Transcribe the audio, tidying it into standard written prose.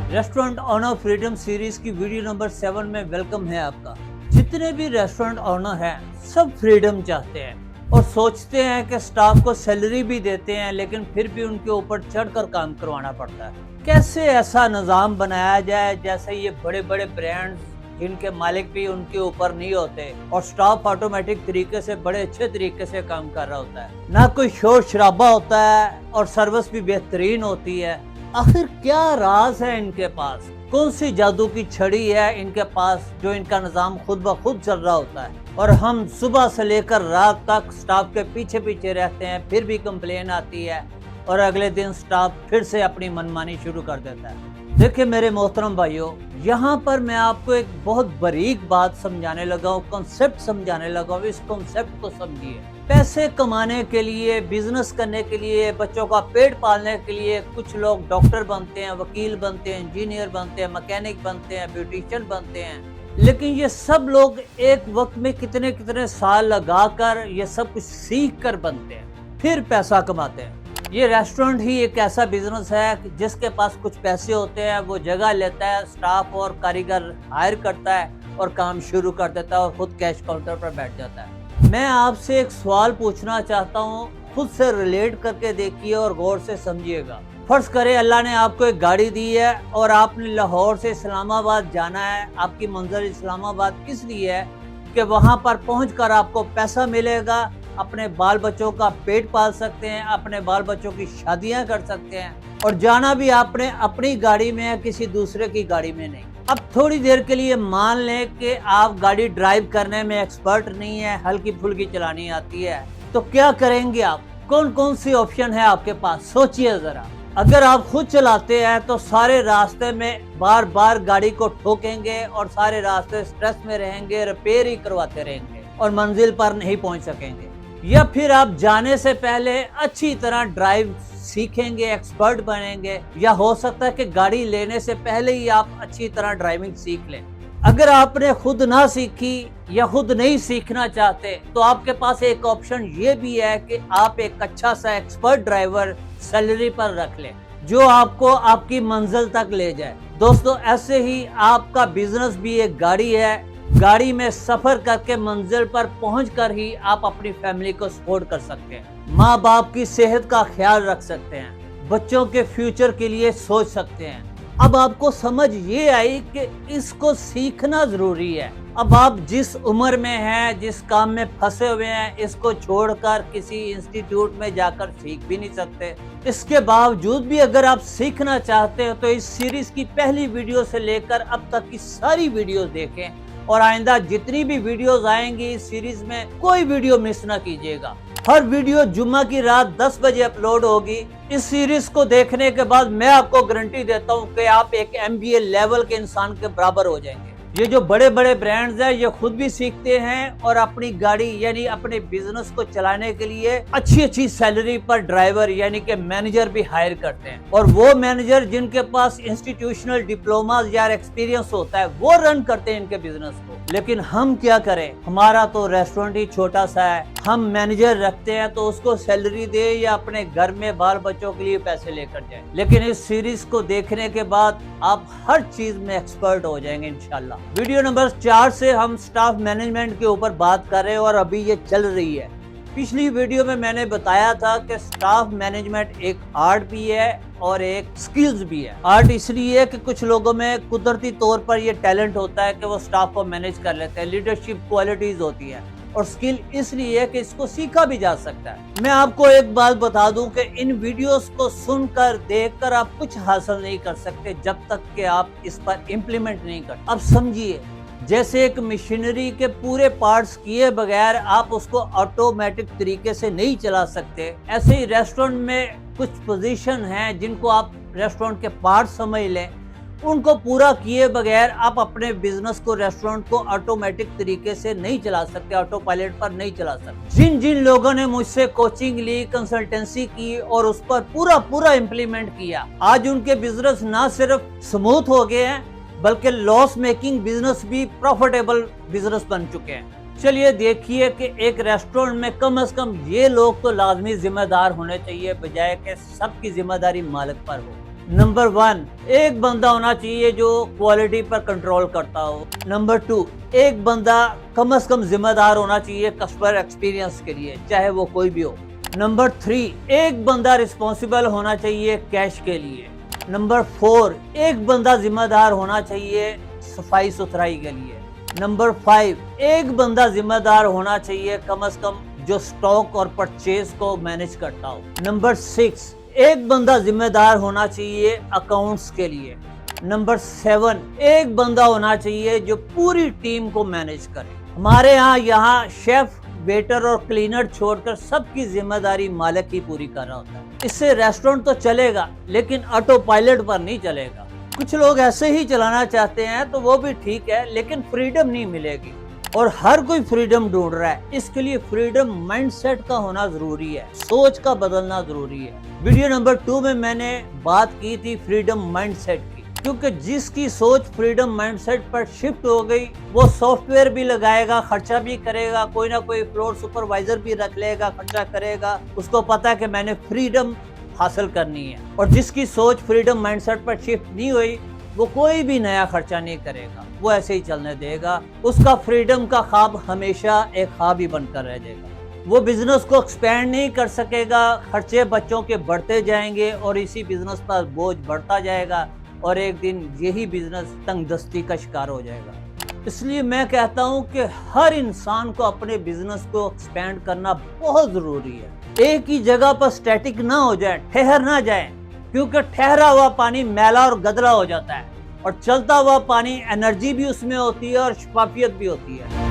Restaurant honour freedom series की video number 7 में welcome है आपका। जितने भी रेस्टोरेंट ऑनर हैं सब फ्रीडम चाहते हैं और सोचते हैं कि स्टाफ को सैलरी भी देते हैं, लेकिन फिर भी उनके ऊपर चढ़कर काम करवाना पड़ता है। कैसे ऐसा निज़ाम बनाया जाए जैसे ये बड़े बड़े ब्रांड्स जिनके मालिक भी उनके ऊपर नहीं होते और स्टाफ ऑटोमेटिक तरीके से बड़े अच्छे तरीके से काम कर रहा होता है, ना कोई शोर शराबा होता है और सर्विस भी बेहतरीन होती है। आखिर क्या राज है इनके पास, कौन सी जादू की छड़ी है इनके पास जो इनका निज़ाम खुद ब खुद चल रहा होता है और हम सुबह से लेकर रात तक स्टाफ के पीछे पीछे रहते हैं, फिर भी कंप्लेन आती है और अगले दिन स्टाफ फिर से अपनी मनमानी शुरू कर देता है। देखिए मेरे मोहतरम भाइयों, यहाँ पर मैं आपको एक बहुत बारीक बात समझाने लगा हूँ, कॉन्सेप्ट समझाने लगा हूँ। इस कॉन्सेप्ट को समझिए। पैसे कमाने के लिए, बिजनेस करने के लिए, बच्चों का पेट पालने के लिए कुछ लोग डॉक्टर बनते हैं, वकील बनते हैं, इंजीनियर बनते हैं, मैकेनिक बनते हैं, ब्यूटिशियन बनते हैं, लेकिन ये सब लोग एक वक्त में कितने कितने साल लगाकर ये सब कुछ सीख कर बनते हैं, फिर पैसा कमाते हैं। ये रेस्टोरेंट ही एक ऐसा बिजनेस है जिसके पास कुछ पैसे होते हैं, वो जगह लेता है, स्टाफ और कारीगर हायर करता है और काम शुरू कर देता है और खुद कैश काउंटर पर बैठ जाता है। मैं आपसे एक सवाल पूछना चाहता हूँ, खुद से रिलेट करके देखिए और गौर से समझिएगा। फर्ज करें अल्लाह ने आपको एक गाड़ी दी है और आपने लाहौर से इस्लामाबाद जाना है। आपकी मंजिल इस्लामाबाद किस लिए है कि वहाँ पर पहुँचकर आपको पैसा मिलेगा, अपने बाल बच्चों का पेट पाल सकते हैं, अपने बाल बच्चों की शादियां कर सकते हैं और जाना भी आपने अपनी गाड़ी में है, किसी दूसरे की गाड़ी में नहीं। अब थोड़ी देर के लिए मान लें कि आप गाड़ी ड्राइव करने में एक्सपर्ट नहीं है, हल्की फुल्की चलानी आती है, तो क्या करेंगे आप? कौन कौन सी ऑप्शन है आपके पास, सोचिए जरा। अगर आप खुद चलाते हैं तो सारे रास्ते में बार बार गाड़ी को ठोकेंगे और सारे रास्ते स्ट्रेस में रहेंगे, रिपेयर ही करवाते रहेंगे और मंजिल पर नहीं पहुंच सकेंगे। या फिर आप जाने से पहले अच्छी तरह ड्राइव सीखेंगे, एक्सपर्ट बनेंगे, या हो सकता है कि गाड़ी लेने से पहले ही आप अच्छी तरह ड्राइविंग सीख लें। अगर आपने खुद ना सीखी या खुद नहीं सीखना चाहते तो आपके पास एक ऑप्शन ये भी है कि आप एक अच्छा सा एक्सपर्ट ड्राइवर सैलरी पर रख लें जो आपको आपकी मंजिल तक ले जाए। दोस्तों, ऐसे ही आपका बिजनेस भी एक गाड़ी है। गाड़ी में सफर करके मंजिल पर पहुंचकर ही आप अपनी फैमिली को सपोर्ट कर सकते हैं, माँ बाप की सेहत का ख्याल रख सकते हैं, बच्चों के फ्यूचर के लिए सोच सकते हैं। अब आपको समझ ये आई कि इसको सीखना जरूरी है। अब आप जिस उम्र में हैं, जिस काम में फंसे हुए हैं, इसको छोड़कर किसी इंस्टीट्यूट में जाकर सीख भी नहीं सकते। इसके बावजूद भी अगर आप सीखना चाहते हो तो इस सीरीज की पहली वीडियो से लेकर अब तक की सारी वीडियोस देखें और आइंदा जितनी भी वीडियोस आएंगी इस सीरीज में कोई वीडियो मिस ना कीजिएगा। हर वीडियो जुम्मा की रात 10 बजे अपलोड होगी। इस सीरीज को देखने के बाद मैं आपको गारंटी देता हूं कि आप एक MBA लेवल के इंसान के बराबर हो जाएंगे। ये जो बड़े बड़े ब्रांड्स हैं ये खुद भी सीखते हैं और अपनी गाड़ी यानी अपने बिजनेस को चलाने के लिए अच्छी अच्छी सैलरी पर ड्राइवर यानी कि मैनेजर भी हायर करते हैं। और वो मैनेजर जिनके पास इंस्टीट्यूशनल डिप्लोमा या एक्सपीरियंस होता है वो रन करते हैं इनके बिजनेस को। लेकिन हम क्या करें, हमारा तो रेस्टोरेंट ही छोटा सा है, हम मैनेजर रखते हैं तो उसको सैलरी दे या अपने घर में बाल बच्चों के लिए पैसे लेकर जाए। लेकिन इस सीरीज को देखने के बाद आप हर चीज में एक्सपर्ट हो जाएंगे इंशाल्लाह। वीडियो नंबर 4 से हम स्टाफ मैनेजमेंट के ऊपर बात कर रहे हैं और अभी ये चल रही है। पिछली वीडियो में मैंने बताया था कि स्टाफ मैनेजमेंट एक आर्ट भी है और एक स्किल्स भी है। आर्ट इसलिए कि कुछ लोगों में कुदरती तौर पर ये टैलेंट होता है कि वो स्टाफ को मैनेज कर लेते हैं, लीडरशिप क्वालिटीज होती है। और स्किल इसलिए कि इसको सीखा भी जा सकता है। मैं आपको एक बात बता दूं कि इन वीडियोस को सुनकर देखकर आप कुछ हासिल नहीं कर सकते जब तक कि आप इस पर इम्प्लीमेंट नहीं करते। अब समझिए, जैसे एक मशीनरी के पूरे पार्ट्स किए बगैर आप उसको ऑटोमेटिक तरीके से नहीं चला सकते, ऐसे ही रेस्टोरेंट में कुछ पोजीशन हैं जिनको आप रेस्टोरेंट के पार्ट्स समझ लें, उनको पूरा किए बगैर आप अपने बिजनेस को, रेस्टोरेंट को ऑटोमेटिक तरीके से नहीं चला सकते, ऑटो पायलट पर नहीं चला सकते। जिन जिन लोगों ने मुझसे कोचिंग ली, कंसल्टेंसी की और उस पर पूरा इम्प्लीमेंट किया, आज उनके बिजनेस ना सिर्फ स्मूथ हो गए हैं बल्कि लॉस मेकिंग बिजनेस भी प्रॉफिटेबल बिजनेस बन चुके हैं। चलिए देखिए कि एक रेस्टोरेंट में कम से कम ये लोग तो लाजमी जिम्मेदार होने चाहिए, बजाय कि सबकी जिम्मेदारी मालिक पर हो। नंबर 1, एक बंदा होना चाहिए जो क्वालिटी पर कंट्रोल करता हो। नंबर 2, एक बंदा कम से कम जिम्मेदार होना चाहिए कस्टमर एक्सपीरियंस के लिए, चाहे वो कोई भी हो। नंबर 3, एक बंदा रिस्पॉन्सिबल होना चाहिए कैश के लिए। नंबर 4, एक बंदा जिम्मेदार होना चाहिए सफाई सुथराई के लिए। नंबर 5, एक बंदा जिम्मेदार होना चाहिए कम से कम जो स्टॉक और परचेज को मैनेज करता हो। नंबर 6, एक बंदा जिम्मेदार होना चाहिए अकाउंट्स के लिए। नंबर 7, एक बंदा होना चाहिए जो पूरी टीम को मैनेज करे। हमारे यहाँ शेफ, वेटर और क्लीनर छोड़कर सबकी जिम्मेदारी मालिक ही पूरी कर रहा होता है। इससे रेस्टोरेंट तो चलेगा लेकिन ऑटो पायलट पर नहीं चलेगा। कुछ लोग ऐसे ही चलाना चाहते हैं तो वो भी ठीक है, लेकिन फ्रीडम नहीं मिलेगी और हर कोई फ्रीडम ढूंढ रहा है। इसके लिए फ्रीडम माइंडसेट का होना जरूरी है, सोच का बदलना जरूरी है। वीडियो नंबर 2 में मैंने बात की थी फ्रीडम माइंडसेट की, क्योंकि जिसकी सोच फ्रीडम माइंडसेट पर शिफ्ट हो गई वो सॉफ्टवेयर भी लगाएगा, खर्चा भी करेगा, कोई ना कोई फ्लोर सुपरवाइजर भी रख लेगा, खर्चा करेगा। उसको पता है कि मैंने फ्रीडम हासिल करनी है। और जिसकी सोच फ्रीडम माइंडसेट पर शिफ्ट नहीं हुई वो कोई भी नया खर्चा नहीं करेगा, वो ऐसे ही चलने देगा। उसका फ्रीडम का ख्वाब हमेशा एक ख्वाब ही बनकर रह जाएगा। वो बिजनेस को एक्सपेंड नहीं कर सकेगा, खर्चे बच्चों के बढ़ते जाएंगे और इसी बिजनेस पर बोझ बढ़ता जाएगा और एक दिन यही बिजनेस तंगदस्ती का शिकार हो जाएगा। इसलिए मैं कहता हूँ कि हर इंसान को अपने बिजनेस को एक्सपेंड करना बहुत जरूरी है। एक ही जगह पर स्टैटिक ना हो जाए, ठहर ना जाए, क्योंकि ठहरा हुआ पानी मैला और गदला हो जाता है और चलता हुआ पानी एनर्जी भी उसमें होती है और शफाफियत भी होती है।